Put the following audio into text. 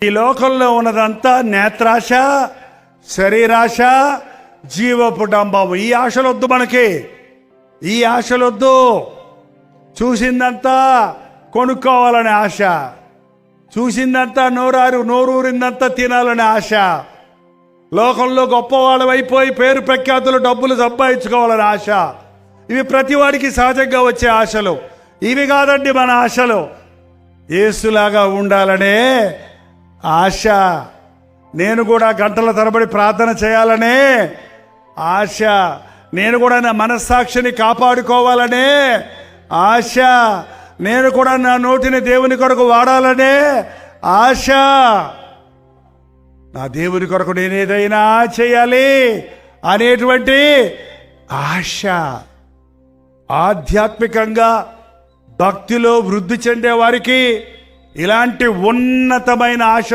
ఈ లోకంలో ఉన్నదంతా నేత్రాశ, శరీరాశ, జీవపు డంబము. ఈ ఆశలొద్దు మనకి, ఈ ఆశలొద్దు. చూసిందంతా కొనుక్కోవాలనే ఆశ, చూసిందంతా నోరూరిందంతా తినాలనే ఆశ, లోకంలో గొప్పవాళ్ళం అయిపోయి పేరు ప్రఖ్యాతులు డబ్బులు సంపాదించుకోవాలనే ఆశ. ఇవి ప్రతివాడికి సహజంగా వచ్చే ఆశలు. ఇవి కాదండి మన ఆశలు. యేసులాగా ఉండాలనే ఆశ. నేను కూడా గంటల తరబడి ప్రార్థన చేయాలనే ఆశ. నేను కూడా నా మనస్సాక్షిని కాపాడుకోవాలనే ఆశ. నేను కూడా నా నోటిని దేవుని కొరకు వాడాలనే ఆశ. నా దేవుని కొరకు నేను ఏదైనా చేయాలి అనేటువంటి ఆశ. ఆధ్యాత్మికంగా భక్తిలో వృద్ధి చెందే వారికి ఇలాంటి ఉన్నతమైన ఆశ